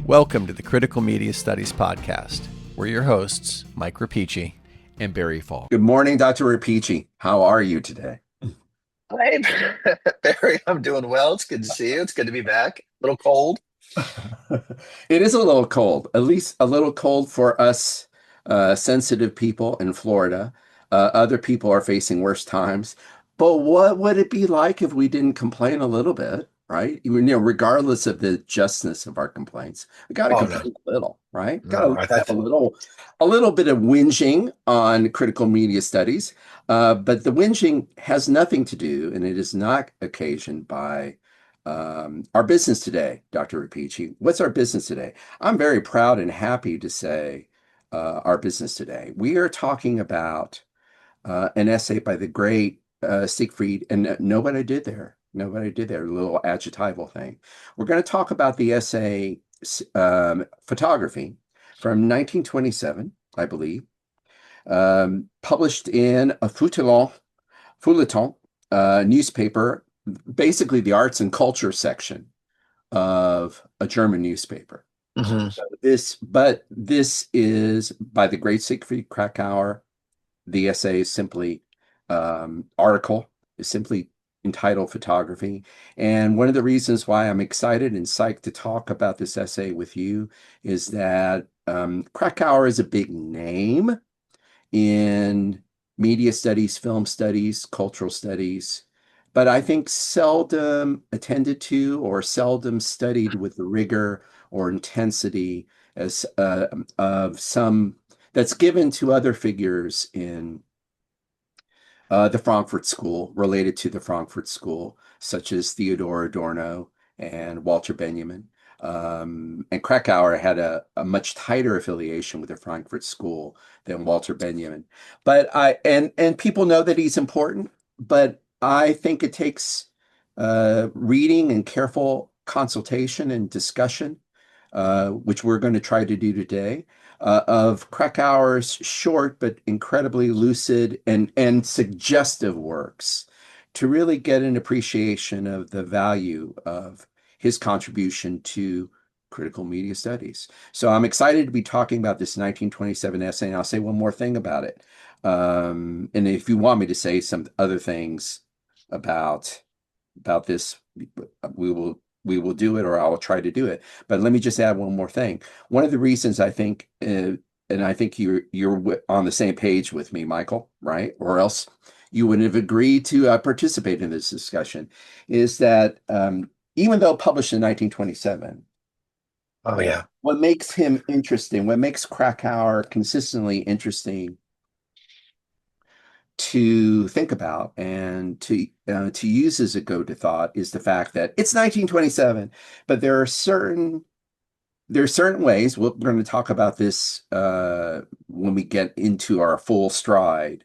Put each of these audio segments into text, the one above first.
Welcome to the Critical Media Studies Podcast. We're your hosts, Mike Rapici and Barry Fall. Good morning, Dr. Rapici. How are you today? Hey, Barry, I'm doing well. It's good to see you. It's good to be back. A little cold. It is a little cold, at least a little cold for us sensitive people in Florida. Other people are facing worse times. But what would it be like if we didn't complain a little bit, right? Regardless of the justness of our complaints, we got to Oh no, complain a little, right? no, Got to have a little bit of whinging on critical media studies. But the whinging has nothing to do, and it is not occasioned by our business today, Dr. Rapici. What's our business today? I'm very proud and happy to say our business today. We are talking about an essay by the great Sigfreid, and nobody did there. Nobody did there. A little adjectival thing. We're going to talk about the essay Photography from 1927, I believe, published in a feuilleton newspaper, basically the arts and culture section of a German newspaper. Mm-hmm. This is by the great Sigfreid Kracauer. The essay is simply article is simply entitled Photography. And one of the reasons why I'm excited and psyched to talk about this essay with you is that Kracauer is a big name in media studies, film studies, cultural studies, but I think seldom attended to or seldom studied with the rigor or intensity as of some that's given to other figures in the Frankfurt School, related to the Frankfurt School, such as Theodor Adorno and Walter Benjamin. And Kracauer had a much tighter affiliation with the Frankfurt School than Walter Benjamin. But and people know that he's important, but I think it takes reading and careful consultation and discussion, which we're going to try to do today, of Kracauer's short but incredibly lucid and suggestive works to really get an appreciation of the value of his contribution to critical media studies. So I'm excited to be talking about this 1927 essay, and I'll say one more thing about it. And if you want me to say some other things about this, we will do it, or I'll try to do it. But let me just add one more thing. One of the reasons I think, and I think you're on the same page with me, Michael, right? Or else you wouldn't have agreed to participate in this discussion, is that even though published in 1927, oh yeah, what makes him interesting, what makes Kracauer consistently interesting to think about and to use as a go-to thought is the fact that it's 1927, but there are certain ways. We're going to talk about this when we get into our full stride.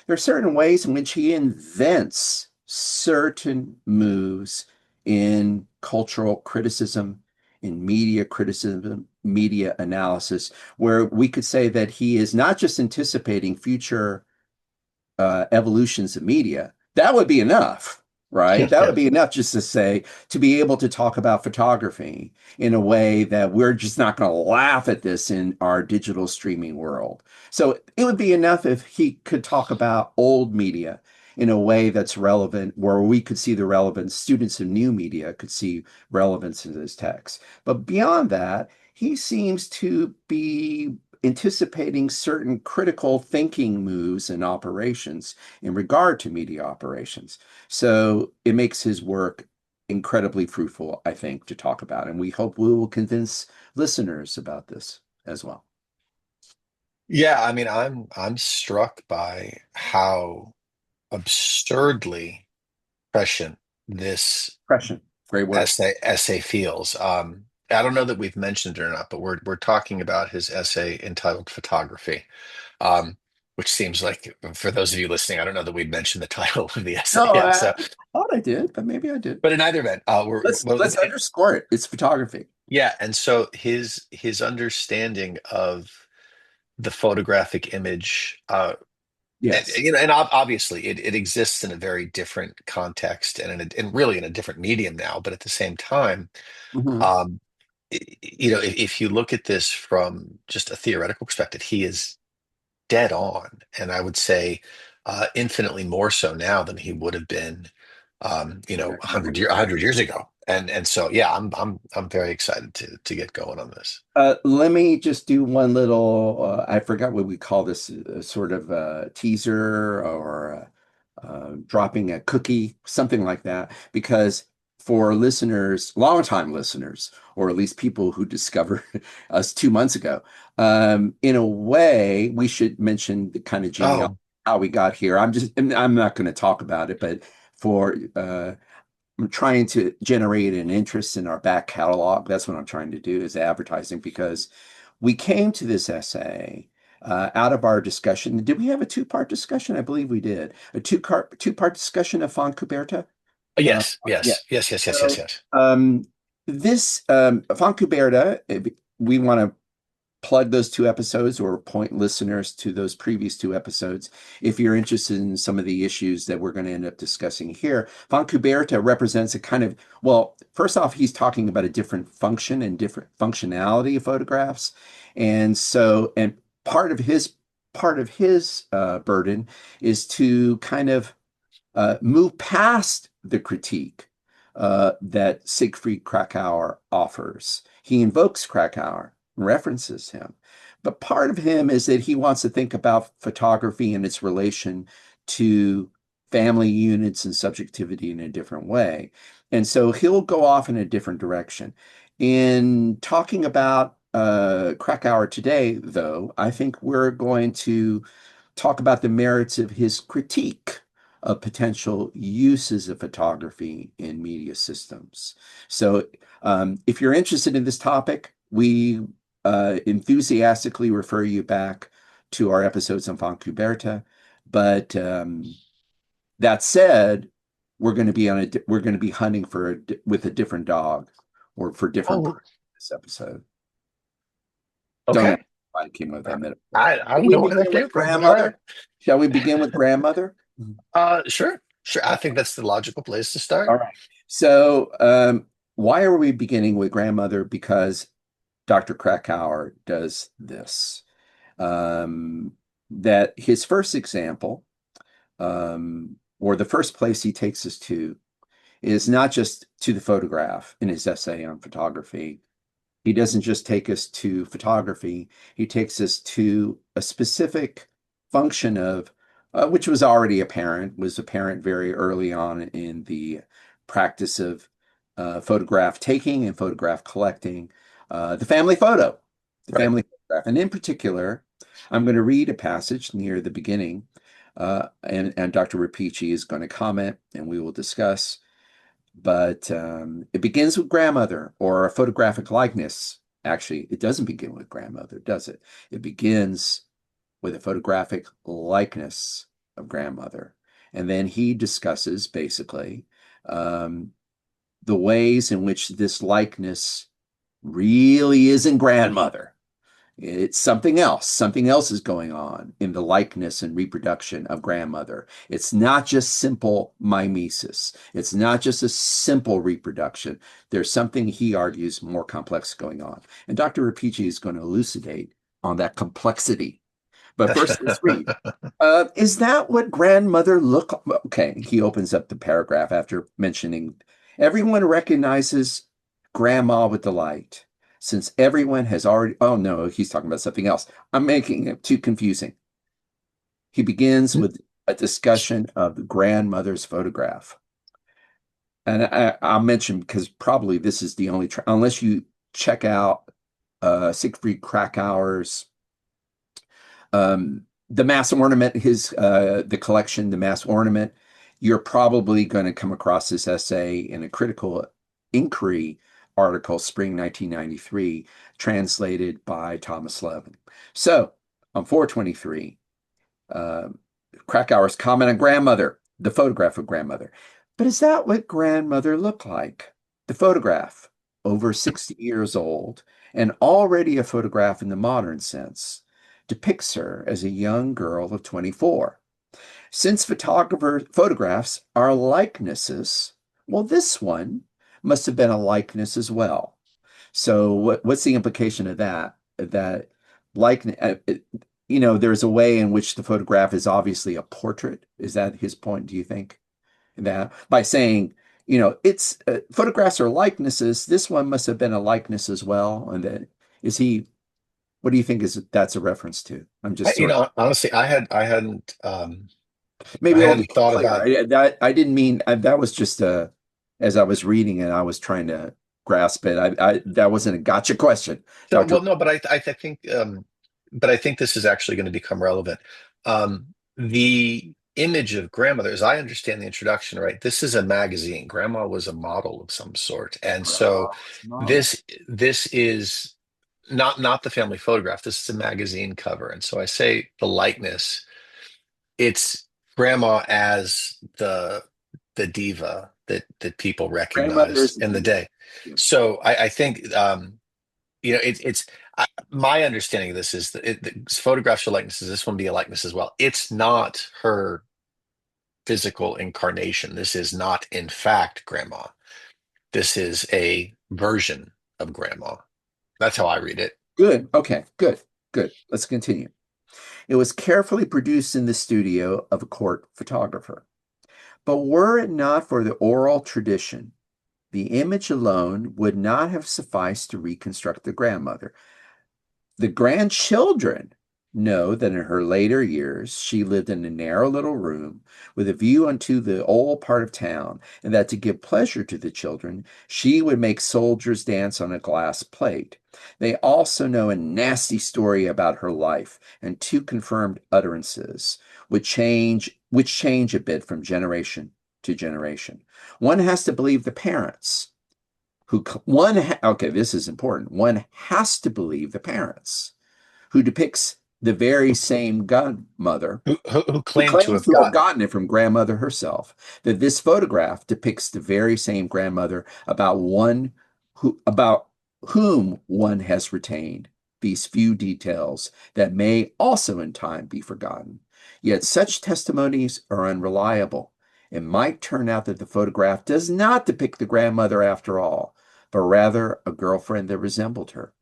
There are certain ways in which he invents certain moves in cultural criticism, in media criticism, media analysis, where we could say that he is not just anticipating future evolutions of media. That would be enough, right? That would be enough just to say, to be able to talk about photography in a way that we're just not going to laugh at this in our digital streaming world. So it would be enough if he could talk about old media in a way that's relevant, where we could see the relevance. Students of new media could see relevance in this text. But beyond that, he seems to be anticipating certain critical thinking moves and operations in regard to media operations. So it makes his work incredibly fruitful, I think, to talk about. And we hope we will convince listeners about this as well. yeah. I mean, I'm struck by how absurdly prescient this Prescient, great word. essay feels. I don't know that we've mentioned it or not, but we're talking about his essay entitled Photography, um, which seems like, for those of you listening, I don't know that we'd mentioned the title of the essay No, yet. I So, thought I did, but maybe I did. but in either event, Let's underscore it. It's photography. yeah, and so his understanding of the photographic image, and, Yes. and obviously it exists in a very different context and and really in a different medium now, but at the same time, Mhm. um, if you look at this from just a theoretical perspective, he is dead on, and I would say infinitely more so now than he would have been, a hundred years ago. And so yeah, I'm very excited to get going on this. Let me just do one little, I forgot what we call this, sort of teaser or dropping a cookie, something like that, because for listeners, longtime listeners, or at least people who discovered us 2 months ago, in a way, we should mention the kind of genealogy, Oh, how we got here. I'm not going to talk about it, but for I'm trying to generate an interest in our back catalog. That's what I'm trying to do is advertising because we came to this essay out of our discussion. Did we have a two-part discussion? I believe we did. A two-part discussion of Fontcuberta. Uh, yes, yeah. yes, yes, yes, yes, yes, So yes. this Fontcuberta, we want to plug those two episodes or point listeners to those previous two episodes if you're interested in some of the issues that we're going to end up discussing here. Von Kuberta represents a kind of, well, first off, he's talking about a different function and different functionality of photographs. And so, and part of his burden is to kind of move past the critique that Sigfreid Kracauer offers. He invokes Kracauer, references him, but part of him is that he wants to think about photography and its relation to family units and subjectivity in a different way. And so he'll go off in a different direction. In talking about Kracauer today, though, I think we're going to talk about the merits of his critique of potential uses of photography in media systems. So, if you're interested in this topic, we enthusiastically refer you back to our episodes on Fontcuberta. But that said, we're going to be hunting with a different dog or for different Oh, prey this episode. Don't know okay. why I came up with Uh, that metaphor. I Shall don't we know where that begin came with from, but all right. grandmother? Shall we begin with grandmother? Sure, sure. I think that's the logical place to All start. right. So, why are we beginning with grandmother? Because Dr. Kracauer does this. Um, that his first example, or the first place he takes us to, is not just to the photograph in his essay on photography. He doesn't just take us to photography, he takes us to a specific function of, which was apparent very early on in the practice of photograph taking and photograph collecting, the family photo, the Right. family photograph. And in particular, I'm going to read a passage near the beginning, and Dr. Rapici is going to comment, and we will discuss. But it begins with grandmother or a photographic likeness. Actually, it doesn't begin with grandmother, does it? It begins with a photographic likeness of grandmother. And then he discusses basically um, the ways in which this likeness really isn't grandmother. It's something else. Something else is going on in the likeness and reproduction of grandmother. It's not just simple mimesis. It's not just a simple reproduction. There's something, he argues, more complex going on. And Dr. Rapici is going to elucidate on that complexity. But first, let's read. Is that what grandmother look? Okay, he opens up the paragraph after mentioning everyone recognizes grandma with delight, since everyone has already. Oh no, he's talking about something else. I'm making it too confusing. He begins with a discussion of the grandmother's photograph, and I'll mention because probably this is the only unless you check out Siegfried Kracauer's the mass ornament, the collection, the mass ornament, you're probably going to come across this essay in a critical inquiry article, spring 1993, translated by Thomas Levin. So on 423, uh, Krakauer's comment on grandmother, the photograph of grandmother. But is that what grandmother looked like? The photograph, over 60 years old, and already a photograph in the modern sense, depicts her as a young girl of 24. Since photographs are likenesses, well, this one must have been a likeness as well. So what's the implication of that? That like there's a way in which the photograph is obviously a portrait. Is that his point, do you think? That by saying, it's photographs are likenesses, this one must have been a likeness as well. And then is he, what do you think is that's a reference to? I'm just sort of Honestly, I maybe a little hadn't bit thought clear. about. I didn't mean that was just as I was reading it, I was trying to grasp it. I that wasn't a gotcha question, So, Doctor. well, no, but I think, but I think this is actually going to become relevant. The image of grandmother, as I understand the introduction, right? This is a magazine. Grandma was a model of some sort, and so Grandma's model. this is not the family photograph. This is a magazine cover, and so I say the likeness. It's grandma as the diva that people Grandmother recognize is a in the diva. day. Yeah. So I think. It's my understanding of this is that the photographs are likenesses. This one be a likeness as well. It's not her physical incarnation. This is not, in fact, grandma. This is a version of grandma. That's how I read it. Good. Okay. Good. Good. Let's continue. It was carefully produced in the studio of a court photographer. But were it not for the oral tradition, the image alone would not have sufficed to reconstruct the grandmother. The grandchildren know that in her later years she lived in a narrow little room with a view onto the old part of town, and that to give pleasure to the children, she would make soldiers dance on a glass plate. They also know a nasty story about her life and two confirmed utterances which change a bit from generation to generation. One has to believe the parents okay, this is important. One has to believe the parents who depicts the very same godmother Who who claim to claims have to have gotten it? gotten it from grandmother herself. That this photograph depicts the very same grandmother about whom one has retained these few details that may also in time be forgotten. Yet such testimonies are unreliable. It might turn out that the photograph does not depict the grandmother after all, but rather a girlfriend that resembled her.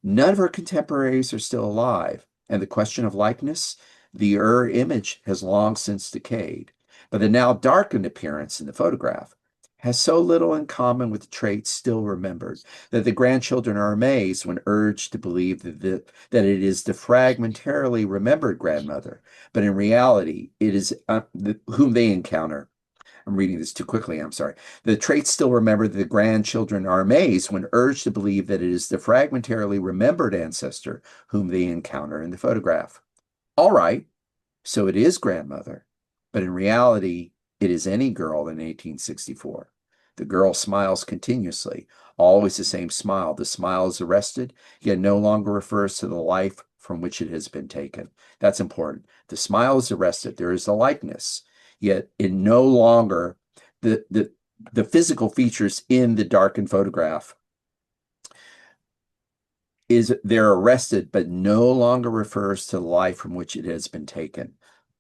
None of her contemporaries are still alive, and the question of likeness, the image has long since decayed. But the now darkened appearance in the photograph has so little in common with the traits still remembered that the grandchildren are amazed when urged to believe that it is the fragmentarily remembered grandmother, but in reality, it is whom they encounter. I'm reading this too quickly. I'm sorry. The traits still remembered that the grandchildren are amazed when urged to believe that it is the fragmentarily remembered ancestor whom they encounter in the photograph. All right, so it is grandmother, but in reality, it is any girl in 1864. The girl smiles continuously, always the same smile. The smile is arrested, yet no longer refers to the life from which it has been taken. That's important. The smile is arrested. There is a likeness, yet it no longer the physical features in the darkened photograph is they're arrested, but no longer refers to the life from which it has been taken.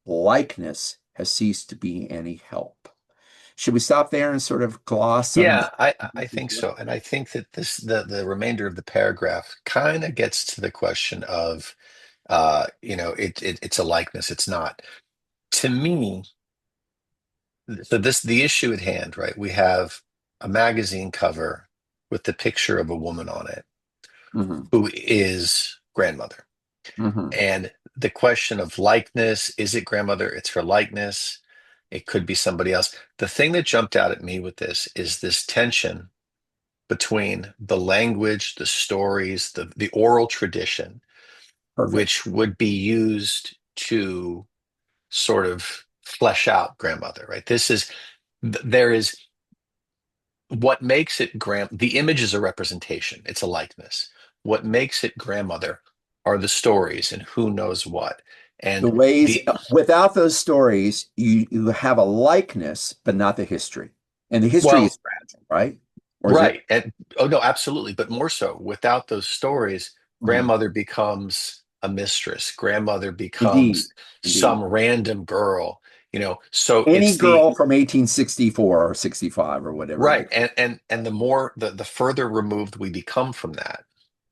Likeness has ceased to be any help. Should we stop there and sort of gloss on Yeah, I think so, and I think that the remainder of the paragraph kind of gets to the question of it's a likeness. It's not to me. So this the issue at hand, right? We have a magazine cover with the picture of a woman on it Mhm, who is grandmother. mhm. And the question of likeness, is it grandmother? It's her likeness. It could be somebody else. The thing that jumped out at me with this is this tension between the language, the stories, the oral tradition, Perfect. which would be used to sort of flesh out grandmother, right? There is what makes it the image is a representation, it's a likeness. What makes it grandmother are the stories and who knows what. The And ways the without those stories, you have a likeness, but not the history. And the history is well, fragile, right? Or is it? right. And oh no, absolutely. But more so, without those stories, Mhm. grandmother becomes a mistress. Grandmother Indeed, becomes some indeed. random girl, So Any it's the girl from 1864 or 65 or whatever it right. is. And the more the further removed we become from that,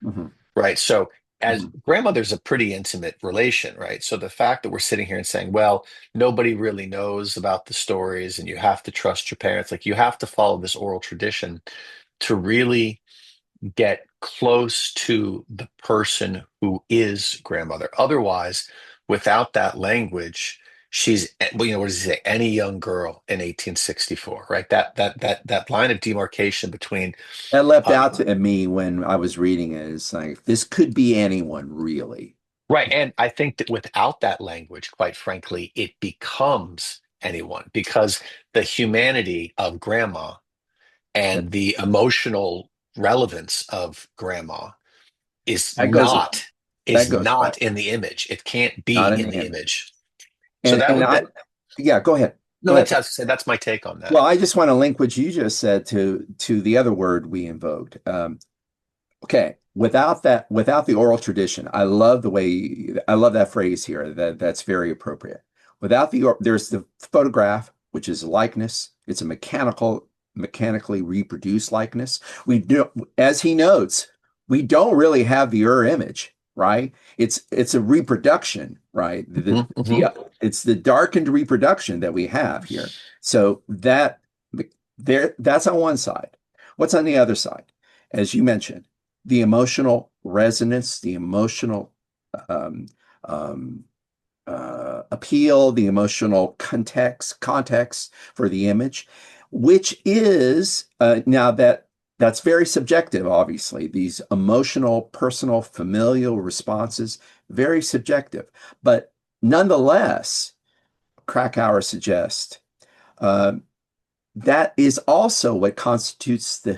Mhm, right? So as mhm. grandmother's a pretty intimate relation, right? So the fact that we're sitting here and saying, well, nobody really knows about the stories and you have to trust your parents, like you have to follow this oral tradition to really get close to the person who is grandmother. Otherwise, without that language, she's well, what does he say? Any young girl in 1864, right? That line of demarcation between That leapt uh, out to me when I was reading it. It's like, this could be anyone, really. right, and I think that without that language, quite frankly, it becomes anyone because the humanity of grandma That, and the emotional relevance of grandma is that goes not that is goes away. not in the image. It can't be Not in in the the image. image. So And that and would I, that yeah, go ahead. no, Go ahead. that's my take on Well, that. I just want to link what you just said to the other word we invoked. Okay, without the oral tradition, I love that phrase here. That's very appropriate. There's the photograph, which is a likeness. It's a mechanically reproduced likeness. We do, as he notes, we don't really have the image, right? It's a reproduction, right? Mhm, mhm. It's the darkened reproduction that we have here. So that's on one side. What's on the other side? As you mentioned, the emotional resonance, the emotional um, um, appeal, the emotional context for the image, which is now that's very subjective. Obviously, these emotional, personal, familial responses, very subjective, but nonetheless, Kracauer suggests uh, that is also what constitutes the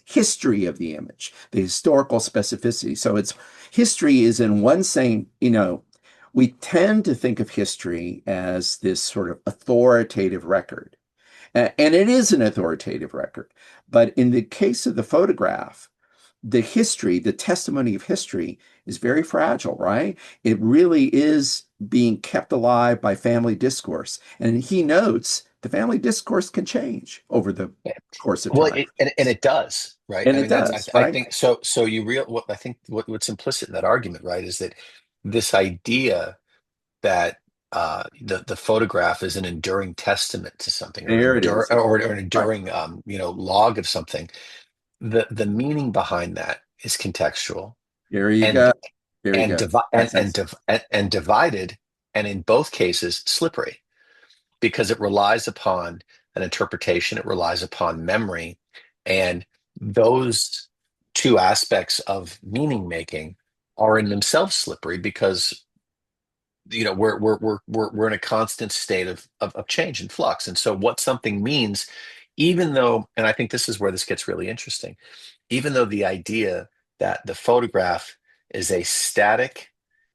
history of the image, the historical specificity. So it's history is in one saying, we tend to think of history as this sort of authoritative record. And it is an authoritative record. But in the case of the photograph, the testimony of history is very fragile, right? It really is being kept alive by family discourse. And he notes the family discourse can change over the course of Well, time. and it does, right? And I it mean, that's does, I right? think so. So you real what I think what's implicit in that argument, right, is that this idea that the photograph is an enduring testament to something or There it endure is. or an Right. enduring log of something. The meaning behind that is contextual There you and go. There you go. and divided, and in both cases slippery because it relies upon an interpretation, it relies upon memory, and those two aspects of meaning making are in themselves slippery because we're in a constant state of change and flux. And so what something means, even though, and I think this is where this gets really interesting, even though the idea that the photograph is a static,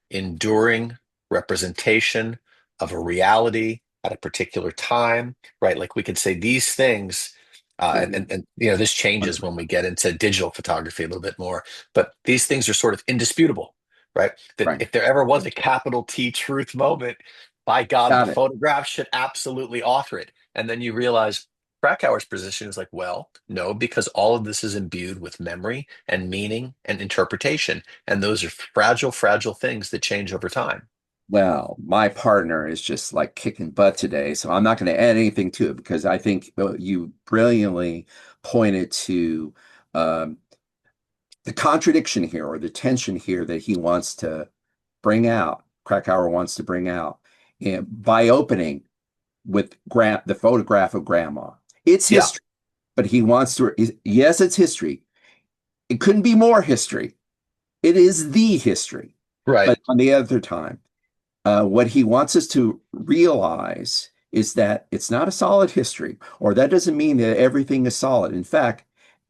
enduring representation of a reality at a particular time, right? Like we could say these things, and this changes when we get into digital photography a little bit more, but these things are sort of indisputable, right? That Right. if there ever was a capital T truth moment, by God, the Got it. photograph should absolutely author it. And then you realize Krakauer's position is like, well, no, because all of this is imbued with memory and meaning and interpretation. And those are fragile, fragile things that change over time. Well, my partner is just like kicking butt today, so I'm not going to add anything to it because I think you brilliantly pointed to um, the contradiction here or the tension here that he wants to bring out, Krakauer wants to bring out, and by opening with the photograph of grandma. It's Yeah, history, but he wants to, yes, it's history. It couldn't be more history. It is the history. right. But on the other time, what he wants us to realize is that it's not a solid history, or that doesn't mean that everything is solid. In fact,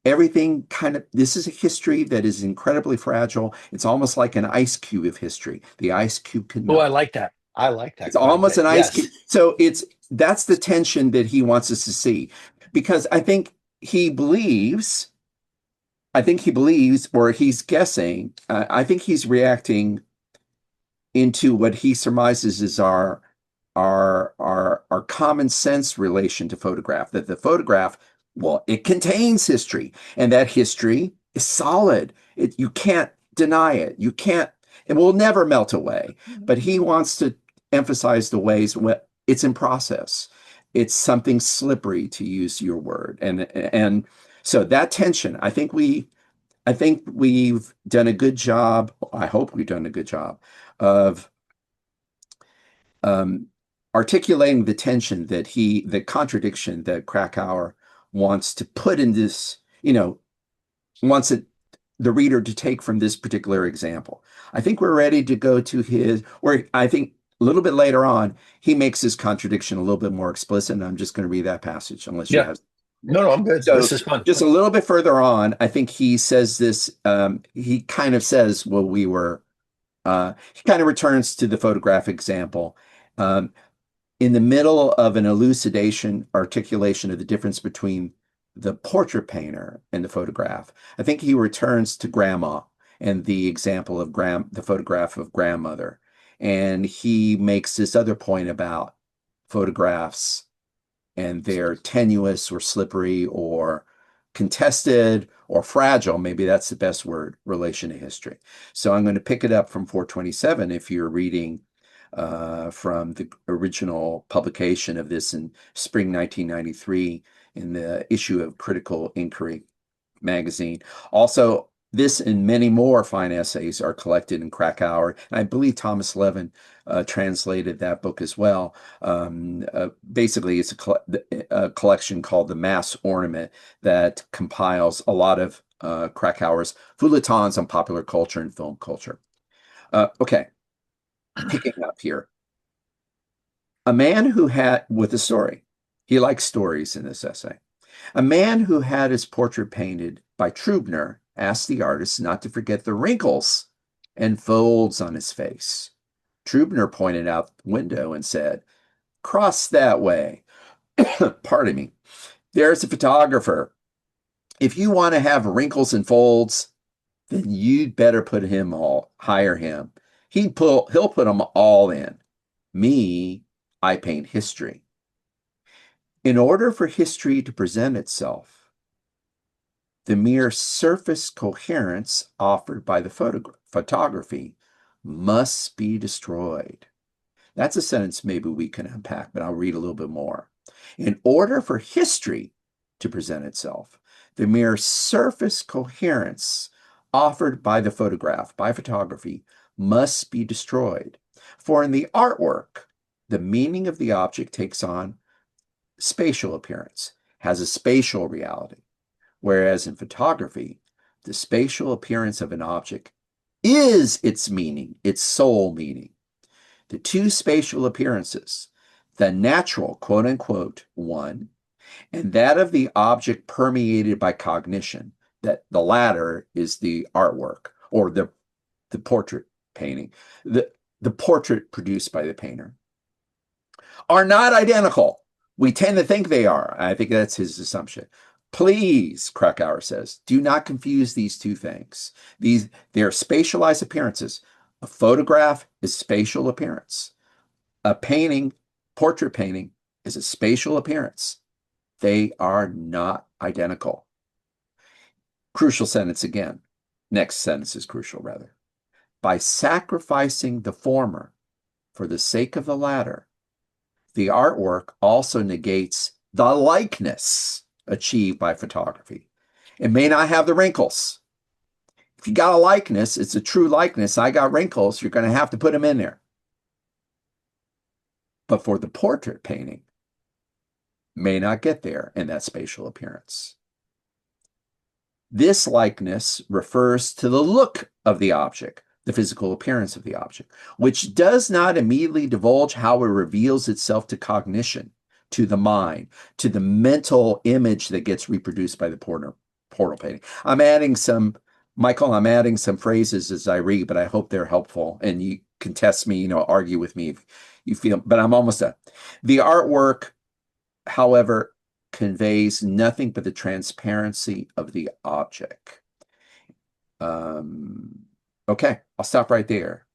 everything this is a history that is incredibly fragile. It's almost like an ice cube of history. The ice cube can Oh, I melt. like that. I like that It's quite a almost bit. an ice cube. Yes. So that's the tension that he wants us to see, because I think he believes, or he's guessing. I think he's reacting into what he surmises is our our common sense relation to photograph, that the photograph, well, it contains history, and that history is solid. You can't deny it. You can't, it will never melt away. But he wants to emphasize the ways where it's in process. It's something slippery, to use your word. And so that tension, I think we've done a good job. I hope we've done a good job of um, articulating the tension the contradiction that Kracauer wants to put in this, wants the reader to take from this particular example. I think we're ready to go to where I think a little bit later on, he makes his contradiction a little bit more explicit, and I'm just going to read that passage unless you Yeah. have. No, no, I'm good. So This is fun. just a little bit further on, I think he says this, he kind of says, well, he kind of returns to the photograph example. Um, in the middle of an articulation of the difference between the portrait painter and the photograph, I think he returns to grandma and the example of the photograph of grandmother. And he makes this other point about photographs and they're tenuous or slippery or contested or fragile. Maybe that's the best word, relation to history. So I'm going to pick it up from 427 if you're reading from the original publication of this in spring 1993 in the issue of Critical Inquiry magazine. Also, this and many more fine essays are collected in Kracauer. And I believe Thomas Levin translated that book as well. Basically, it's a collection called The Mass Ornament that compiles a lot of Krakauer's feuilletons on popular culture and film culture. Okay, picking up here. A man who had, with a story, he likes stories in this essay. A man who had his portrait painted by Trubner asked the artist not to forget the wrinkles and folds on his face. Trubner pointed out the window and said, "Cross that way." Pardon me. There's a photographer. If you want to have wrinkles and folds, then you'd better hire him. He'll put them all in. Me, I paint history. In order for history to present itself, the mere surface coherence offered by the photography must be destroyed. That's a sentence maybe we can unpack, but I'll read a little bit more. In order for history to present itself, the mere surface coherence offered by the by photography, must be destroyed. For in the artwork, the meaning of the object takes on spatial appearance, has a spatial reality. Whereas in photography, the spatial appearance of an object is its meaning, its sole meaning. The two spatial appearances, the natural, quote unquote, one, and that of the object permeated by cognition, that the latter is the artwork or the portrait painting, the portrait produced by the painter, are not identical. We tend to think they are. I think that's his assumption. Please, Kracauer says, do not confuse these two things. They are spatialized appearances. A photograph is spatial appearance. A painting, portrait painting, is a spatial appearance. They are not identical. Crucial sentence again. Next sentence is crucial, rather. By sacrificing the former for the sake of the latter, the artwork also negates the likeness achieved by photography. It may not have the wrinkles. If you got a likeness, it's a true likeness. I got wrinkles, you're going to have to put them in there. But for the portrait painting, may not get there in that spatial appearance. This likeness refers to the look of the object, the physical appearance of the object, which does not immediately divulge how it reveals itself to cognition, to the mind, to the mental image that gets reproduced by the portrait painting. Michael, I'm adding some phrases as I read, but I hope they're helpful. And you can test me, argue with me if you feel, but I'm almost done. The artwork, however, conveys nothing but the transparency of the object. Okay, I'll stop right there.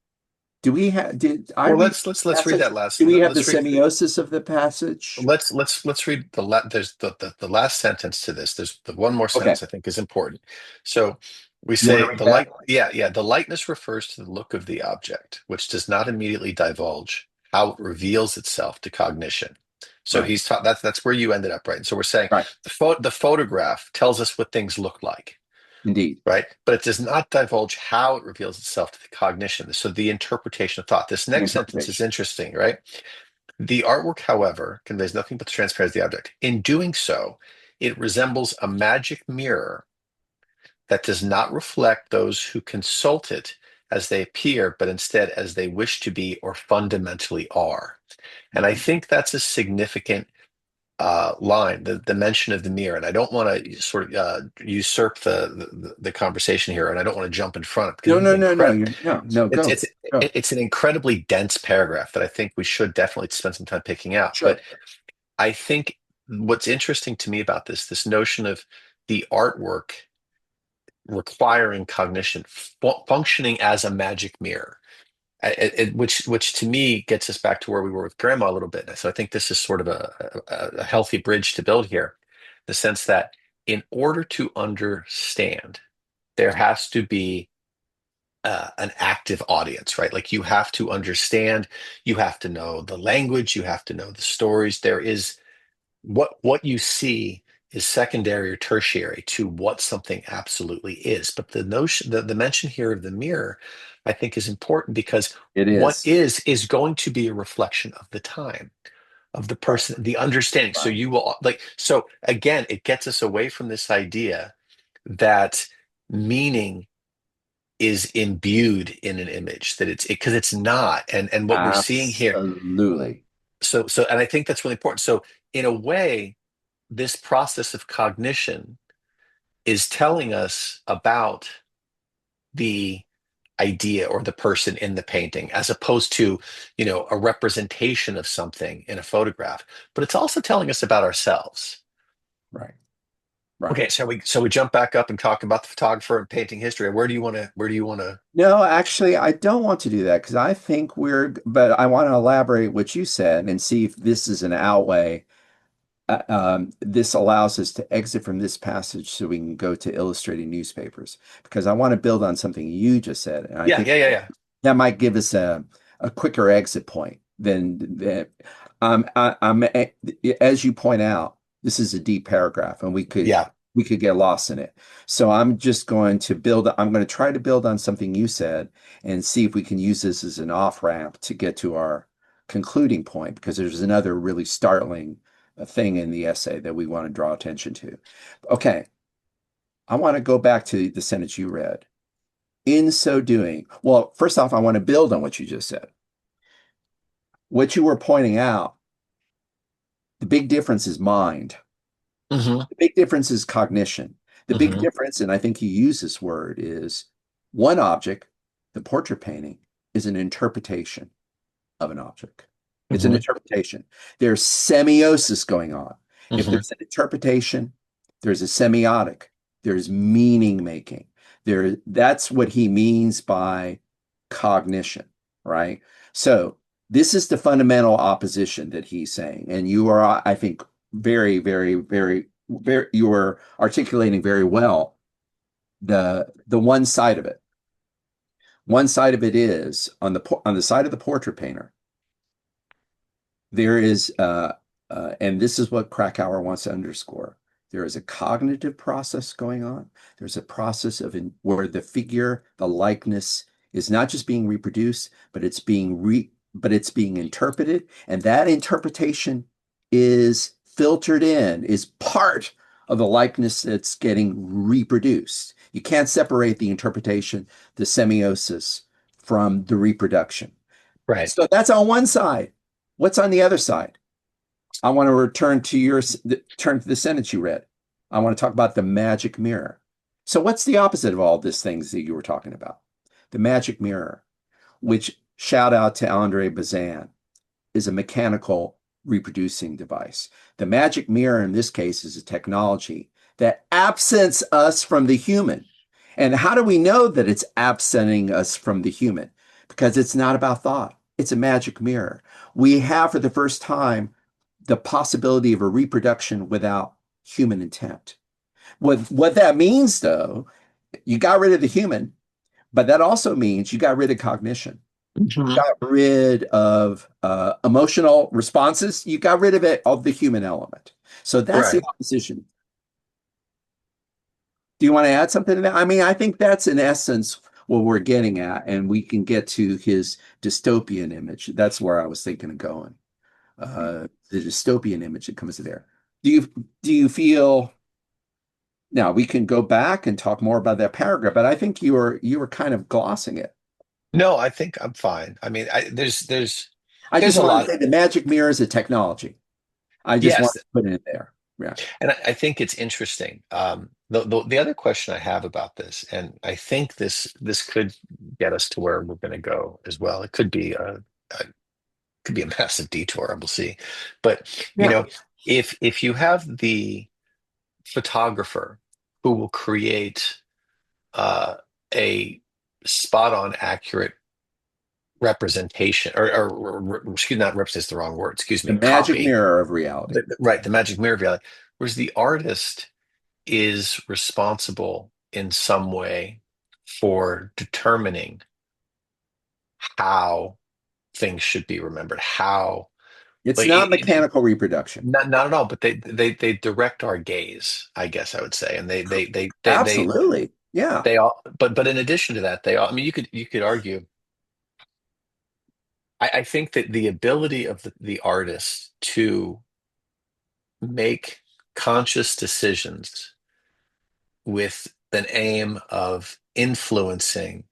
Do we have, did I Well, read let's the read passage? that last. Do we have the Let's read. semiosis of the passage? Let's read there's the last sentence to this. There's the one more Okay. sentence I think is important. So we You want to say read the that? light, yeah, the lightness refers to the look of the object, which does not immediately divulge how it reveals itself to cognition. So Right. he's taught that's where you ended up, right? And so we're saying Right. the photograph tells us what things look like, Indeed. right? But it does not divulge how it reveals itself to the cognition. So the interpretation of thought. This The next sentence is interpretation. interesting, right? The artwork, however, conveys nothing but the transparency of the object. In doing so, it resembles a magic mirror that does not reflect those who consult it as they appear, but instead as they wish to be or fundamentally are. And I Mhm. think that's a significant line, the mention of the mirror. And I don't want to sort of usurp the conversation here, and I don't want to jump in front because No, it's no, an no, no. incredible. No, It's go. it's Go. it's an incredibly dense paragraph that I think we should definitely spend some time picking out. But Sure. I think what's interesting to me about this notion of the artwork requiring cognition, functioning as a magic mirror, which to me gets us back to where we were with grandma a little bit. So I think this is sort of a healthy bridge to build here, the sense that in order to understand, there has to be an active audience, right? Like you have to understand, you have to know the language, you have to know the stories. There is what you see is secondary or tertiary to what something absolutely is. But the notion, the mention here of the mirror, I think is important because It what is. is going to be a reflection of the time, of the Right. person, the understanding. So Right. you will like, so again, it gets us away from this idea that meaning is imbued in an image, that it's because it's not. And what we're seeing here, Absolutely. and I think that's really important. So in a way, this process of cognition is telling us about the idea or the person in the painting as opposed to a representation of something in a photograph, but it's also telling us about ourselves. Right. Right. Okay, so we jump back up and talk about the photographer and painting history. Where do you want to No, actually, I don't want to do that because I think but I want to elaborate what you said and see if this is an outway. This allows us to exit from this passage so we can go to illustrated newspapers because I want to build on something you just said. And I yeah, think yeah, yeah, yeah. that might give us a quicker exit point than that. As you point out, this is a deep paragraph, and Yeah. we could get lost in it. So I'm just going to build. I'm going to try to build on something you said and see if we can use this as an off ramp to get to our concluding point because there's another really startling thing in the essay that we want to draw attention to. Okay, I want to go back to the sentence you read. In so doing, well, first off, I want to build on what you just said. What you were pointing out, the big difference is mind. Hmm. The big difference is cognition. The big Hmm. difference, and I think you use this word, is one object, the portrait painting, is an interpretation of an object. It's an Hmm. interpretation. There's semiosis going on. If Hmm. there's an interpretation, there's a semiotic, there's meaning making. That's what he means by cognition, right? So this is the fundamental opposition that he's saying. And you are, I think, very, very, very, very, you are articulating very well the one side of it. One side of it is on the side of the portrait painter, there is, and this is what Kracauer wants to underscore. There is a cognitive process going on. There's a process where the figure, the likeness, is not just being reproduced, but it's being interpreted, and that interpretation is filtered in, is part of the likeness that's getting reproduced. You can't separate the interpretation, the semiosis, from the reproduction. Right. So that's on one side. What's on the other side? I want to turn to the sentence you read. I want to talk about the magic mirror. So what's the opposite of all these things that you were talking about? The magic mirror, which shout out to Andre Bazin, is a mechanical reproducing device. The magic mirror in this case is a technology that absents us from the human. And how do we know that it's absenting us from the human? because it's not about thought. It's a magic mirror. We have for the first time the possibility of a reproduction without human intent. What that means, though, you got rid of the human, but that also means you got rid of cognition. You Mhm. got rid of emotional responses. You got rid of it of the human element. So that's the Right. opposition. Do you want to add something to that? I mean, I think that's in essence what we're getting at, and we can get to his dystopian image. That's where I was thinking of going. The dystopian image that comes there. Do you feel now we can go back and talk more about that paragraph, but I think you were kind of glossing it. No, I think I'm fine. I mean, I there's just a wanted to lot. say the magic mirror is a technology. I just want Yes, to put it in there. Yeah. and I think it's interesting. The other question I have about this, and I think this could get us to where we're going to go as well. It could be a massive detour. We'll see. But you Yeah. know, if you have the photographer who will create uh, a spot on accurate representation or excuse not represent is the wrong word, excuse The me, magic copy, mirror of reality. right, the magic mirror of reality, whereas the artist is responsible in some way for determining how things should be remembered, how It's like not mechanical reproduction. not at all, but they direct our gaze, I guess I would say, and Absolutely. Yeah. they all, but in addition to that, they all, I mean, you could argue, I think that the ability of the artist to make conscious decisions with an aim of influencing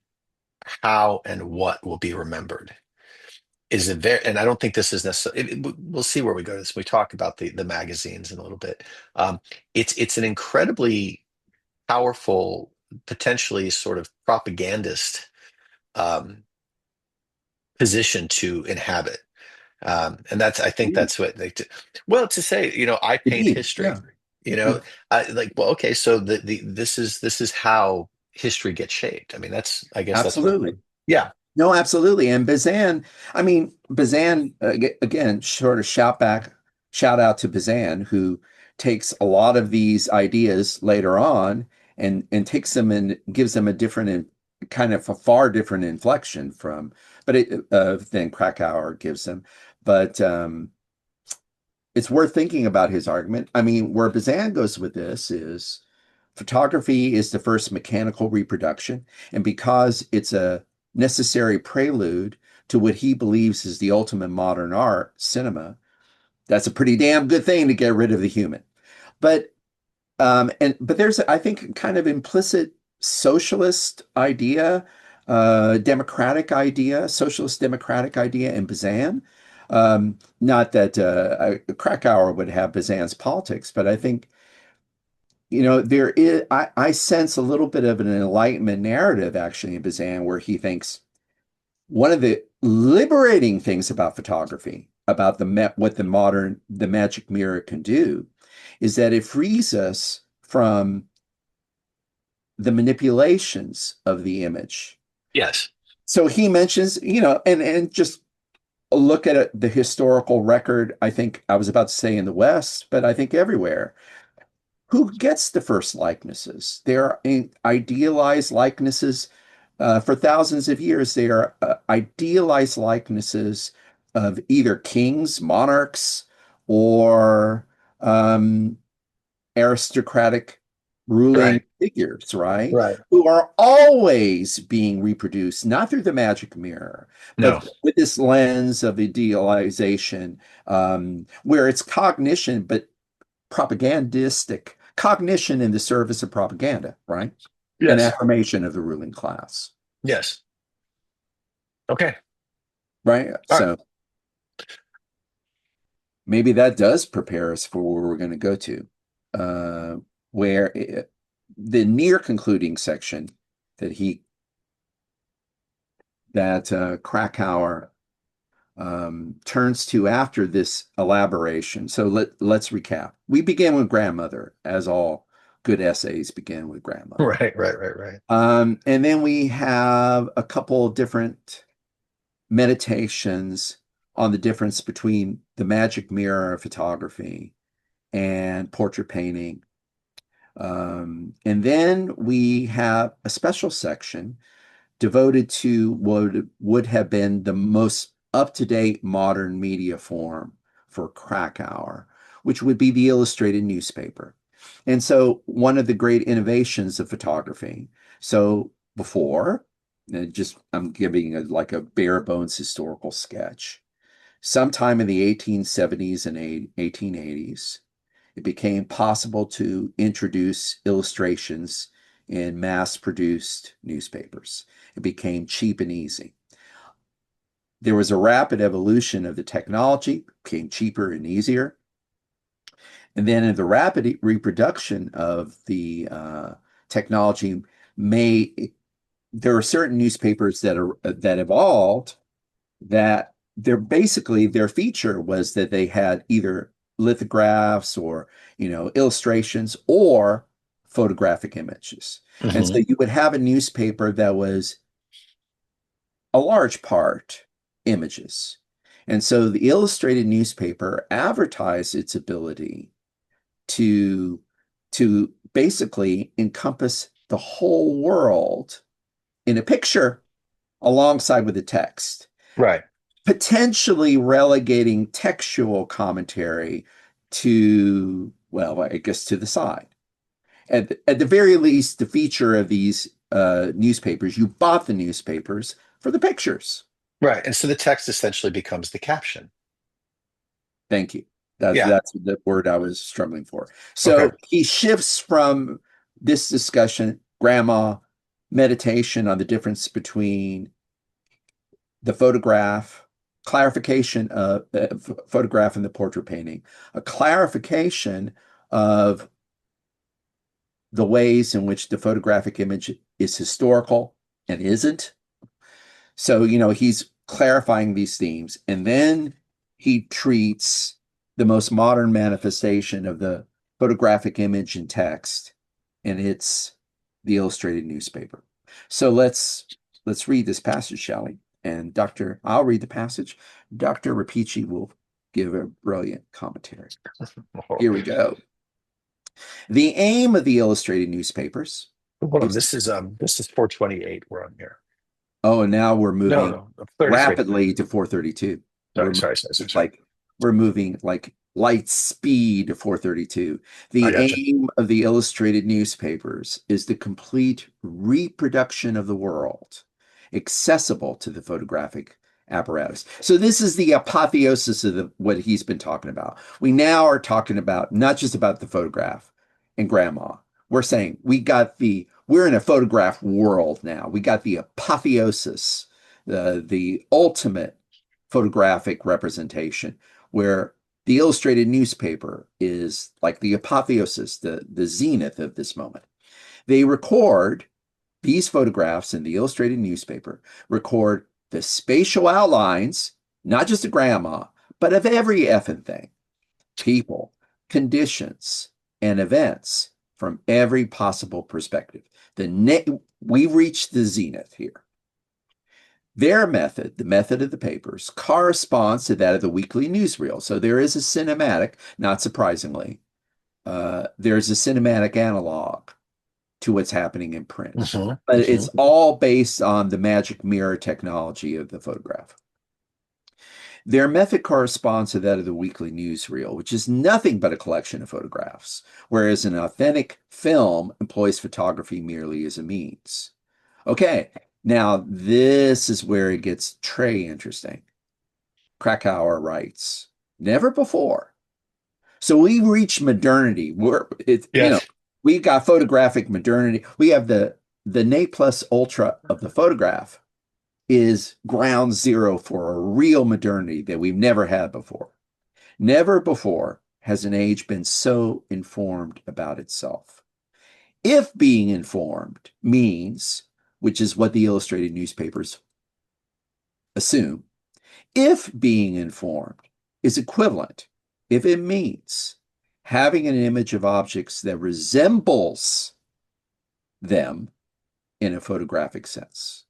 how and what will be remembered is a very, and I don't think this is necessarily, we'll see where we go to this. We talk about the magazines in a little bit. Um, it's an incredibly powerful, potentially sort of propagandist um, position to inhabit. And that's, I think Indeed. that's what well, to say, I paint Indeed. history, Yeah. you Yeah. know, well, okay, so this is how history gets shaped. I mean, I guess that's what, Absolutely. yeah, No, absolutely. And Bazan, I mean, Bazan, again, sort of shout out to Bazan, who takes a lot of these ideas later on and takes them and gives them a different, kind of a far different inflection than Kracauer gives them. But it's worth thinking about his argument. I mean, where Bazan goes with this is photography is the first mechanical reproduction, and because it's a necessary prelude to what he believes is the ultimate modern art, cinema, that's a pretty damn good thing to get rid of the human. But there's, I think, kind of implicit socialist idea, socialist democratic idea in Bazan. Not that Krakauer would have Bazan's politics, but I think there is, I sense a little bit of an enlightenment narrative actually in Bazan where he thinks one of the liberating things about photography, about what the magic mirror can do, is that it frees us from the manipulations of the image. yes, So he mentions, and just look at the historical record. I think I was about to say in the West, but I think everywhere. Who gets the first likenesses? They are idealized likenesses. For thousands of years, they are idealized likenesses of either kings, monarchs, or um, aristocratic ruling right, figures, right? right, Who are always being reproduced, not through the magic mirror, no, but with this lens of idealization, where it's cognition, but propagandistic cognition in the service of propaganda, right? An yes, affirmation of the ruling class, yes, okay, right? all right, So maybe that does prepare us for where we're going to go to, uh, where the near concluding section that Kracauer turns to after this elaboration. So let's recap. We begin with grandmother, as all good essays begin with grandmother. right, right, right, right, And then we have a couple of different. meditations on the difference between the magic mirror of photography and portrait painting. And then we have a special section devoted to what would have been the most up-to-date modern media form for Kracauer, which would be the illustrated newspaper. And so one of the great innovations of photography. So before, and just I'm giving like a bare bones historical sketch. Sometime in the 1870s and 1880s, it became possible to introduce illustrations in mass-produced newspapers. It became cheap and easy. There was a rapid evolution of the technology, became cheaper and easier. And then in the rapid reproduction of the technology, there are certain newspapers that evolved that their feature was that they had either lithographs or illustrations or photographic images. And so Hmm. you would have a newspaper that was a large part images. And so the illustrated newspaper advertised its ability to basically encompass the whole world in a picture alongside with the text, Right. potentially relegating textual commentary to, well, I guess to the side. At the very least, the feature of these newspapers, you bought the newspapers for the pictures. Right. And so the text essentially becomes the caption. Thank you. Yeah. That's the word I was struggling for. Okay. So he shifts from this discussion, grandma, meditation on the difference between the photograph, clarification of photograph and the portrait painting, a clarification of the ways in which the photographic image is historical and isn't. So, he's clarifying these themes. And then he treats the most modern manifestation of the photographic image and text, and it's the illustrated newspaper. So let's read this passage, shall we? And I'll read the passage. Dr. Rapici will give a brilliant commentary. Here we go. The aim of the illustrated newspapers Hold on. is, This is 428 we're on here. oh, and now we're No, moving no, 33. rapidly to 432. Sorry, sorry, sorry, sorry, sorry. Like we're moving like light speed to 432. I The gotcha. aim of the illustrated newspapers is the complete reproduction of the world, accessible to the photographic apparatus. So this is the apotheosis of what he's been talking about. We now are talking about not just about the photograph and grandma. We're saying we're in a photograph world now. We got the apotheosis, the ultimate photographic representation, where the illustrated newspaper is like the apotheosis, the zenith of this moment. They record these photographs in the illustrated newspaper, record the spatial outlines, not just of grandma, but of every effing thing, people, conditions, and events from every possible perspective. We've reached the zenith here. Their method, the method of the papers, corresponds to that of the weekly newsreel. So there is a cinematic, not surprisingly, there's a cinematic analog to what's happening in print. Hmm. But Hmm. it's all based on the magic mirror technology of the photograph. Their method corresponds to that of the weekly newsreel, which is nothing but a collection of photographs, whereas an authentic film employs photography merely as a means. Okay, now this is where it gets très interesting. Kracauer writes, never before. So we reach modernity. Yes. We've got photographic modernity. We have the ne plus ultra of the photograph is ground zero for a real modernity that we've never had before. Never before has an age been so informed about itself. If being informed means, which is what the illustrated newspapers assume, if being informed is equivalent, if it means having an image of objects that resembles them in a photographic sense,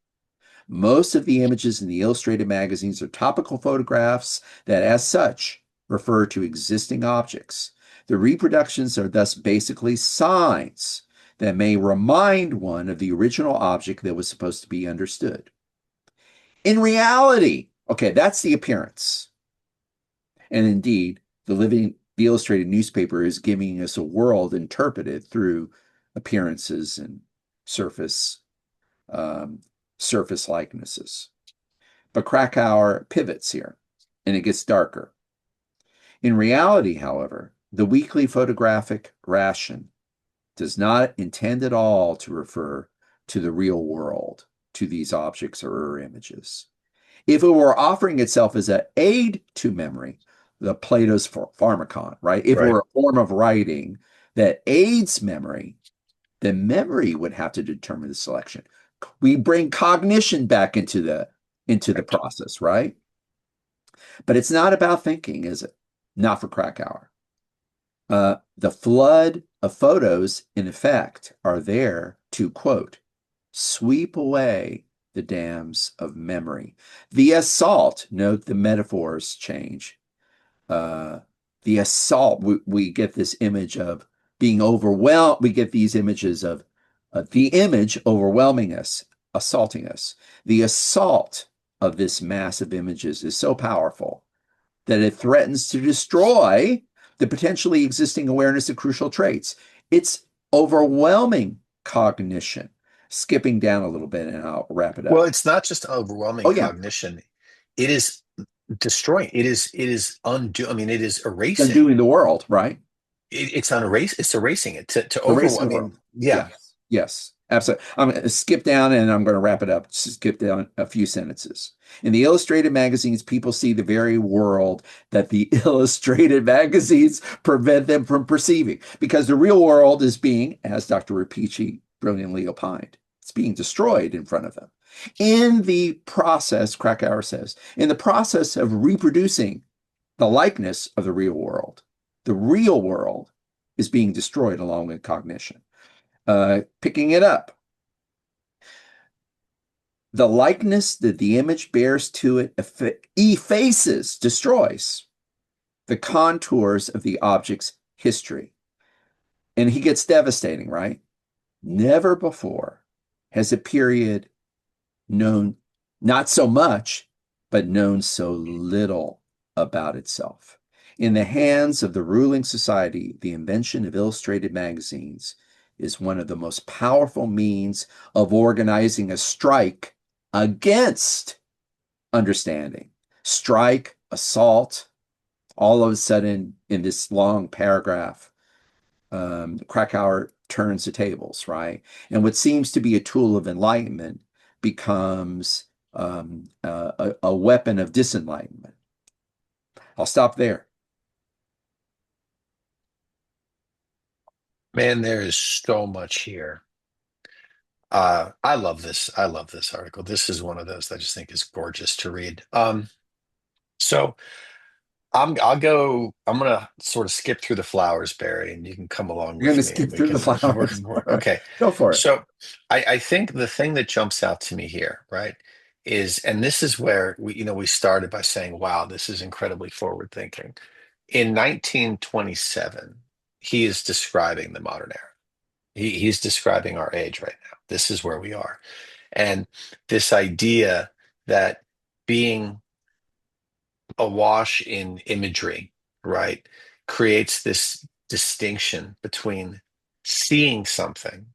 Most of the images in the illustrated magazines are topical photographs that, as such, refer to existing objects. The reproductions are thus basically signs that may remind one of the original object that was supposed to be understood. In reality, okay, that's the appearance. And indeed, the illustrated newspaper is giving us a world interpreted through appearances and surface surface likenesses. But Kracauer pivots here, and it gets darker. In reality, however, the weekly photographic ration does not intend at all to refer to the real world, to these objects or images. If it were offering itself as an aid to memory, the Plato's pharmacon, right? If it Right. were a form of writing that aids memory, then memory would have to determine the selection. We bring cognition back into the process, right? But it's not about thinking, is it? Not for Kracauer. The flood of photos, in effect, are there to, quote, sweep away the dams of memory. The assault, note the metaphors change. The assault, we get this image of being overwhelmed. We get these images of the image overwhelming us, assaulting us. The assault of this mass of images is so powerful that it threatens to destroy the potentially existing awareness of crucial traits. It's overwhelming cognition. Skipping down a little bit and I'll wrap it Well, up. it's not just overwhelming Oh, yeah. cognition. It is destroying. It is undo. I mean, it is It's erasing. undoing the world, right? It's erasing it to The overwhelm. race I of the world. mean, yeah. Yes. Yes. Absolutely. I'm going to skip down and I'm going to wrap it up. Skip down a few sentences. In the illustrated magazines, people see the very world that the illustrated magazines prevent them from perceiving because the real world is being, as Dr. Rapici brilliantly opined, it's being destroyed in front of them. In the process, Kracauer says, in the process of reproducing the likeness of the real world is being destroyed along with cognition. Picking it up, the likeness that the image bears to it effaces, destroys the contours of the object's history. And he gets devastating, right? Never before has a period known not so much, but known so little about itself. In the hands of the ruling society, the invention of illustrated magazines is one of the most powerful means of organizing a strike against understanding. Strike, assault, all of a sudden in this long paragraph, Kracauer turns the tables, right? And what seems to be a tool of enlightenment becomes a weapon of disenlightenment. I'll stop there. Man, there is so much here. I love this. I love this article. This is one of those that I just think is gorgeous to read. So I'm gonna sort of skip through the flowers, Barry, and you can come along You're going with to me and skip we through the can flowers. okay. Go for it. So I think the thing that jumps out to me here, right, is, and this is where we started by saying, wow, this is incredibly forward thinking. In 1927, he is describing the modern era. He's describing our age right now. This is where we are. And this idea that being awash in imagery, right, creates this distinction between seeing something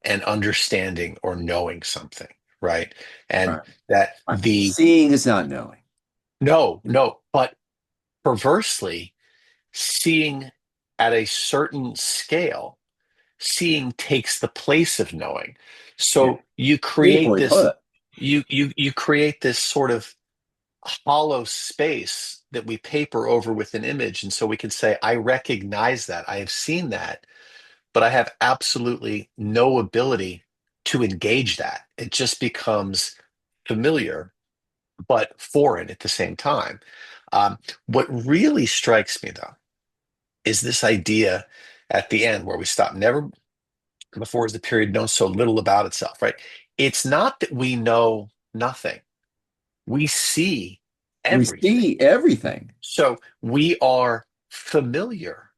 and understanding or knowing something, right? And Right. that Right. Seeing is not knowing. no, but perversely, seeing at a certain scale, seeing takes the place of knowing. Yeah. So you create Beautifully this, put. you create this sort of hollow space that we paper over with an image. And so we can say, I recognize that, I have seen that, but I have absolutely no ability to engage that. It just becomes familiar, but foreign at the same time. What really strikes me, though, is this idea at the end where we stop. Never before is the period known so little about itself, right? It's not that we know nothing. We see We everything. see everything. So we are familiar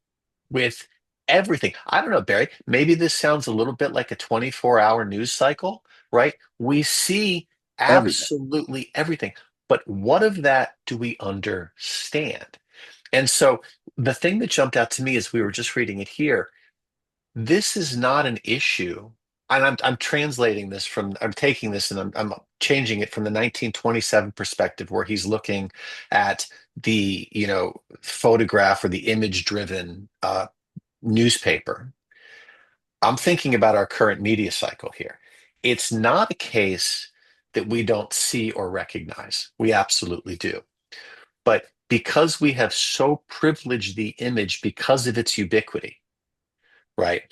with everything. I don't know, Barry, maybe this sounds a little bit like a 24-hour news cycle, right? We see Everything. absolutely everything. But what of that do we understand? And so the thing that jumped out to me as we were just reading it here, this is not an issue. And I'm translating this from, I'm taking this and I'm changing it from the 1927 perspective where he's looking at the, photograph or the image driven newspaper. I'm thinking about our current media cycle here. It's not a case that we don't see or recognize. We absolutely do. But because we have so privileged the image because of its ubiquity, right?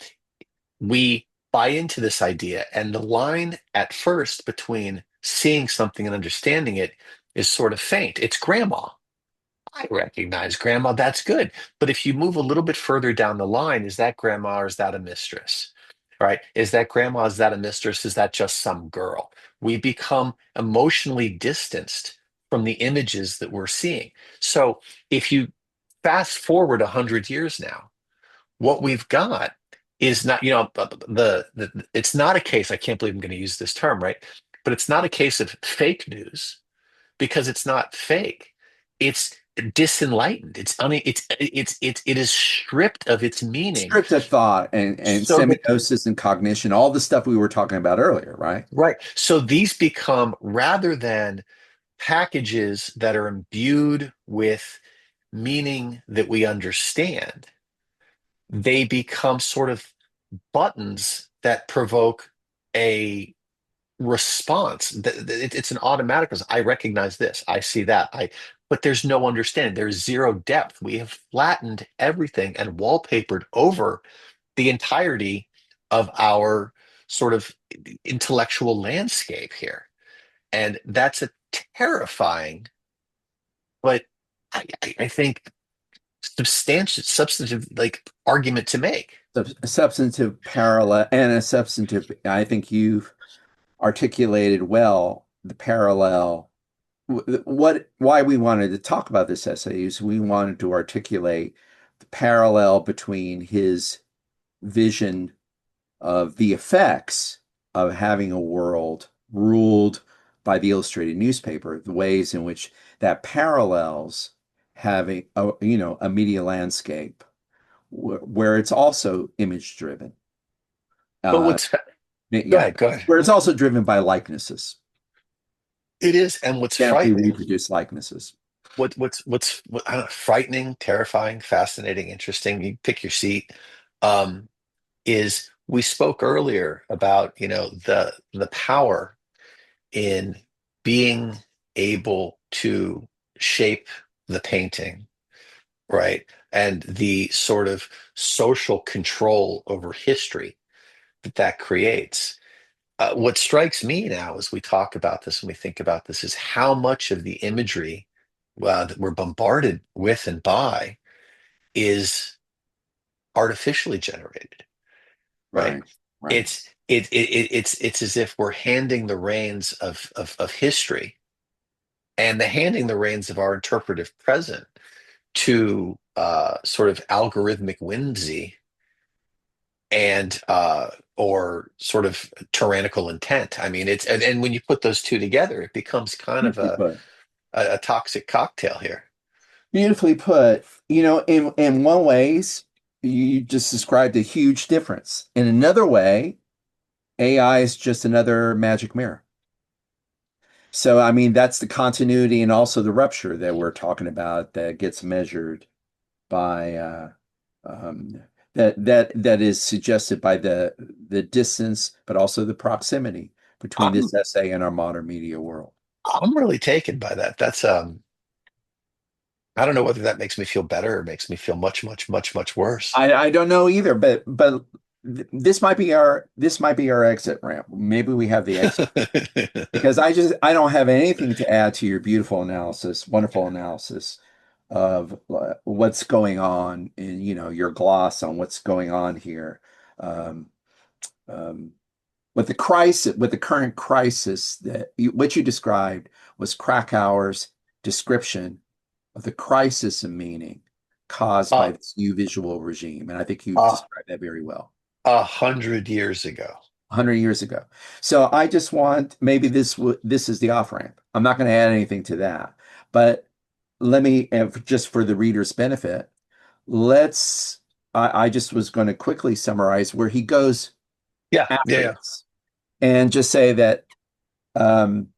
We buy into this idea, and the line at first between seeing something and understanding it is sort of faint. It's grandma. I recognize grandma, that's good. But if you move a little bit further down the line, is that grandma or is that a mistress? Right? Is that grandma? Is that a mistress? Is that just some girl? We become emotionally distanced from the images that we're seeing. So if you fast forward 100 years now, what we've got is not, it's not a case, I can't believe I'm going to use this term, right? But it's not a case of fake news because it's not fake. It's disenlightened. It is stripped of its meaning Stripped of thought and so that semiosis and cognition, all the stuff we were talking about earlier, right? right. So these become rather than packages that are imbued with meaning that we understand, they become sort of buttons that provoke a response. It's an automatic. I recognize this. I see that. But there's no understanding. There's zero depth. We have flattened everything and wallpapered over the entirety of our sort of intellectual landscape here. And that's a terrifying, but I think substantive like argument to make. A substantive parallel and a substantive, I think you've articulated well the parallel. Why we wanted to talk about this essay is we wanted to articulate the parallel between his vision of the effects of having a world ruled by the illustrated newspaper, the ways in which that parallels having a media landscape where it's also image driven, But uh, what's go yeah, ahead, go ahead. where it's also driven by likenesses, It is, and what's genetically frightening, reproduced likenesses. I don't know, frightening, terrifying, fascinating, interesting. You pick your seat. Um, is we spoke earlier about the power in being able to shape the painting, right? And the sort of social control over history that that creates. What strikes me now as we talk about this and we think about this is how much of the imagery that we're bombarded with and by is artificially generated, right? Right, right, It's as if we're handing the reins of history and the handing the reins of our interpretive present to sort of algorithmic whimsy and or sort of tyrannical intent. I mean, and when you put those two together, it becomes kind of beautifully put. a toxic cocktail here. Beautifully put. In one ways, you just described a huge difference. In another way, AI is just another magic mirror. So, I mean, that's the continuity and also the rupture that we're talking about that gets measured by um, that is suggested by the distance, but also the proximity between I'm this essay and our modern media world. I'm really taken by that. That's I don't know whether that makes me feel better or makes me feel much, much, much, much worse. I don't know either, but this might be our exit ramp. Maybe we have the exit because I don't have anything to add to your beautiful analysis, wonderful analysis of what's going on in your gloss on what's going on here. Um, um, with the current crisis what you described was Krakauer's description of the crisis of meaning caused Uh, by this new visual regime. And I think you uh, described that very well. 100 years ago. 100 years ago. So I just want maybe this is the off ramp. I'm not going to add anything to that, but let me just for the reader's benefit, let's. I just was going to quickly summarize where he goes Yeah, yeah, after yeah. this, and just say that. Um,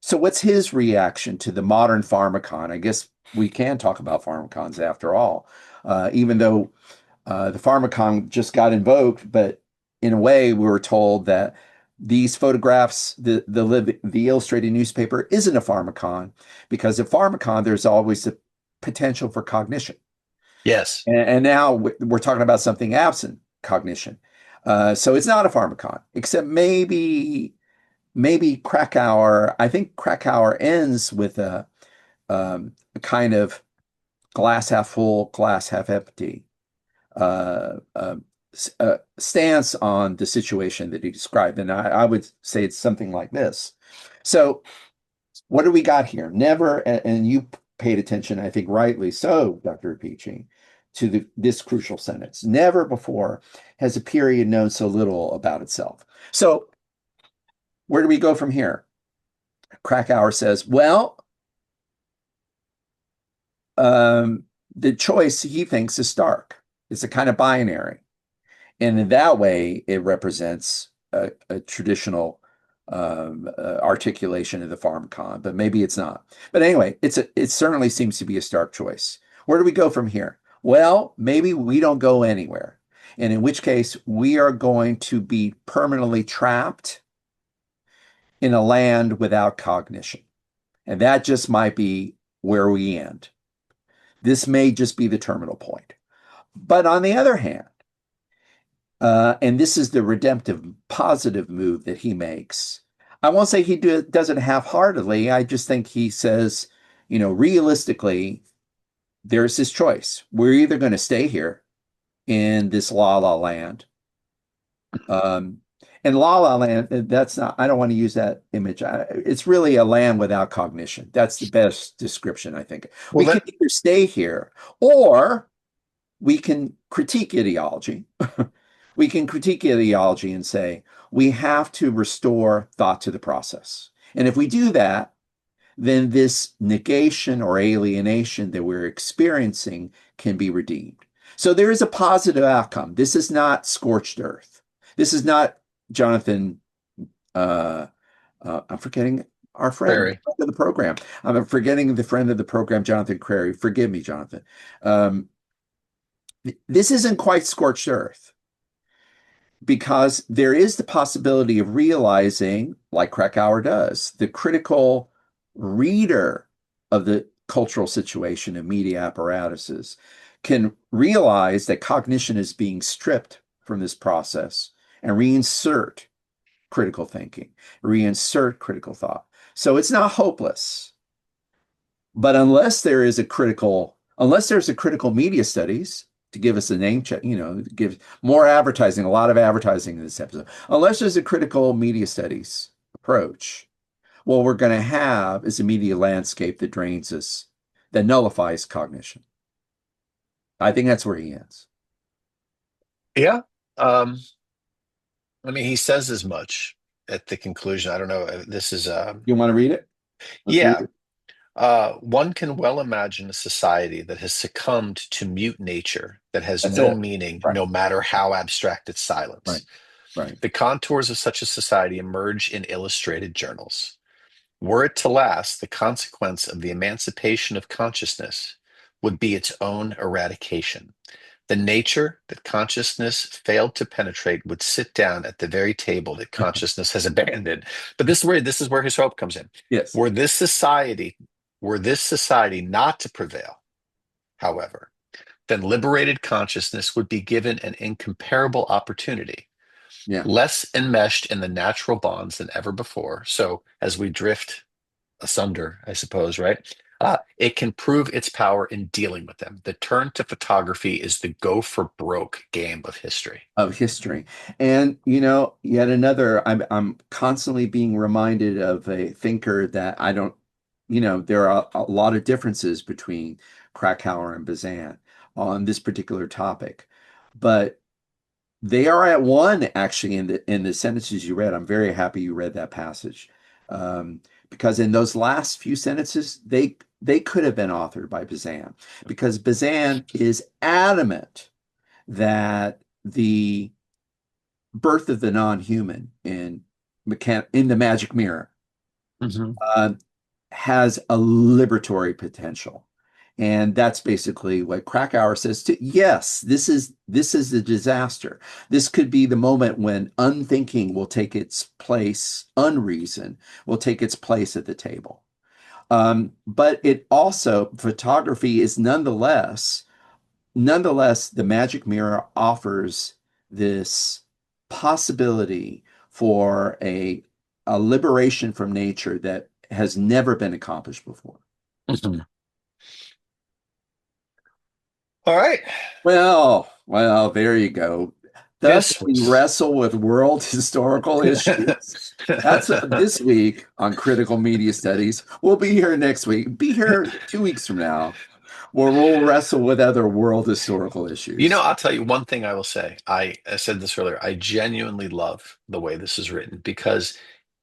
so what's his reaction to the modern pharmacon? I guess we can talk about pharmacons after all, even though the pharmacon just got invoked, but in a way, we were told that these photographs, the illustrated newspaper, isn't a pharmacon because at pharmacon there's always the potential for cognition, Yes. and now we're talking about something absent cognition. So it's not a pharmacon, except maybe Kracauer. I think Kracauer ends with a kind of glass half full, glass half empty uh, uh, stance on the situation that he described. And I would say it's something like this. So, what do we got here? Never, and you paid attention, I think rightly so, Dr. Apici, to this crucial sentence. Never before has a period known so little about itself. So, where do we go from here? Kracauer says, well, the choice he thinks is stark. It's a kind of binary. And in that way, it represents a traditional articulation of the pharmacon, but maybe it's not. But anyway, it certainly seems to be a stark choice. Where do we go from here? Well, maybe we don't go anywhere. And in which case, we are going to be permanently trapped in a land without cognition. And that just might be where we end. This may just be the terminal point. But on the other hand, and this is the redemptive positive move that he makes. I won't say does it half-heartedly. I just think he says, realistically, there's this choice. We're either going to stay here in this la la land. And la la land, that's not, I don't want to use that image. It's really a land without cognition. That's the best description, I think. Well, We can either stay here or we can critique ideology. We can critique ideology and say, we have to restore thought to the process. And if we do that, then this negation or alienation that we're experiencing can be redeemed. So there is a positive outcome. This is not scorched earth. This is not Jonathan. I'm forgetting our friend Barry. of the program. I'm forgetting the friend of the program, Jonathan Crary. Forgive me, Jonathan. This isn't quite scorched earth because there is the possibility of realizing, like Kracauer does, the critical reader of the cultural situation of media apparatuses can realize that cognition is being stripped from this process and reinsert critical thinking, reinsert critical thought. So it's not hopeless. But unless there's a critical media studies to give us a name check, give more advertising, a lot of advertising in this episode. Unless there's a critical media studies approach, what we're going to have is a media landscape that drains us, that nullifies cognition. I think that's where he ends. Yeah. Um, I mean, he says as much at the conclusion. I don't know. This is, You want to read it? Let's read yeah. it. One can well imagine a society that has succumbed to mute nature, that has That's no it. meaning, Right, no matter how abstract its right, silence. right. The contours of such a society emerge in illustrated journals. Were it to last, the consequence of the emancipation of consciousness would be its own eradication. The nature that consciousness failed to penetrate would sit down at the very table that consciousness has abandoned. But this is where his hope comes in. Yes. Were this society, were this society not to prevail, however, then liberated consciousness would be given an incomparable opportunity, Yeah. less enmeshed in the natural bonds than ever before. So as we drift asunder, I suppose, right? It can prove its power in dealing with them. The turn to photography is the go for broke game of history. Of history. And yet another, I'm constantly being reminded of a thinker that I don't, there are a lot of differences between Kracauer and Bazin on this particular topic, but they are at one actually in the sentences you read. I'm very happy you read that passage, because in those last few sentences, they could have been authored by Bazin, because Bazin is adamant that the birth of the non-human in the magic mirror Mhm. has a liberatory potential. And that's basically what Kracauer says to, yes, this is a disaster. This could be the moment when unthinking will take its place, unreason will take its place at the table. But it also, photography is nonetheless, the magic mirror offers this possibility for a liberation from nature that has never been accomplished before. Mhm. All right. Well, there you go. Thus, This we was wrestle with world historical issues. That's this week on Critical Media Studies. We'll be here next week. Be here 2 weeks from now, where we'll wrestle with other world historical issues. I'll tell you one thing I will say. I said this earlier. I genuinely love the way this is written because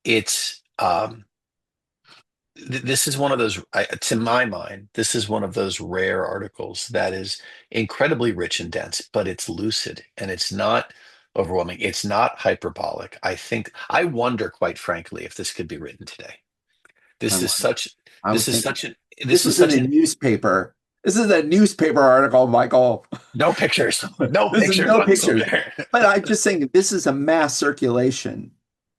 it's this is one of those, to my mind, this is one of those rare articles that is incredibly rich and dense, but it's lucid and it's not overwhelming. It's not hyperbolic. I wonder, quite frankly, if this could be written today. I This is would, such, I this would is think such an, this this is is in such a an, newspaper. This is a newspaper article, Michael. no pictures, no This is pictures no pictures. whatsoever. But I just think this is a mass circulation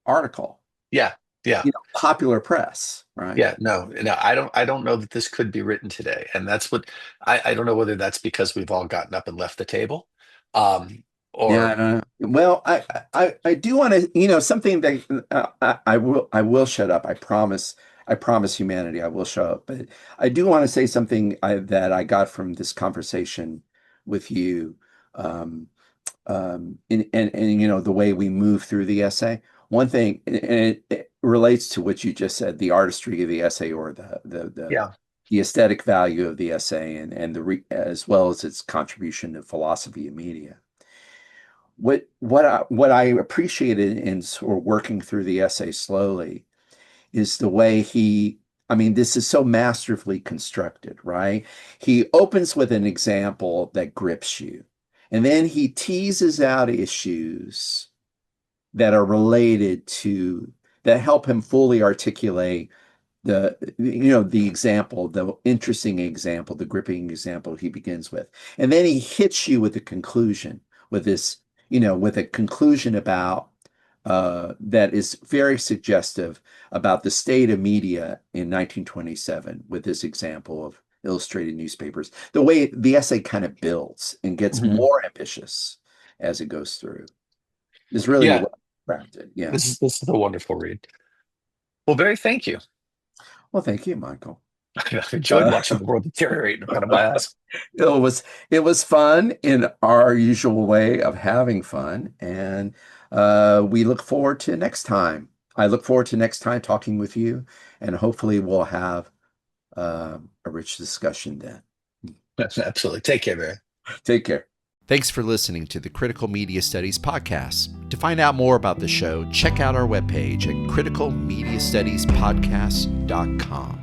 article. Yeah, yeah. Popular press, right? Yeah, no, I don't know that this could be written today. And that's what I don't know whether that's because we've all gotten up and left the table. Um, Yeah, I or don't know. Well, I do want to, something that I will shut up. I promise humanity I will shut up. But I do want to say something that I got from this conversation with you, and the way we move through the essay. One thing, and it relates to what you just said, the artistry of the essay, or yeah. the aesthetic value of the essay, and as well as its contribution to philosophy of media. What I appreciated in sort of working through the essay slowly is the way I mean, this is so masterfully constructed, right? He opens with an example that grips you, and then he teases out issues that are related to, that help him fully articulate the example, the interesting example, the gripping example he begins with. And then he hits you with a conclusion, with this, with a conclusion about that is very suggestive about the state of media in 1927, with this example of illustrated newspapers. The way the essay kind of builds and gets Mhm. more ambitious as it goes through is really Yeah, well crafted. Yeah. this is a wonderful read. Well, Barry, thank you. Well, thank you, Michael. I've enjoyed Uh, watching the world deteriorate in front of my eyes. it was fun in our usual way of having fun, and we look forward to next time. I look forward to next time talking with you, and hopefully we'll have a rich discussion then. Absolutely. Take care, Barry. Take care. Thanks for listening to the Critical Media Studies podcast. To find out more about the show, check out our webpage at criticalmediastudiespodcast.com.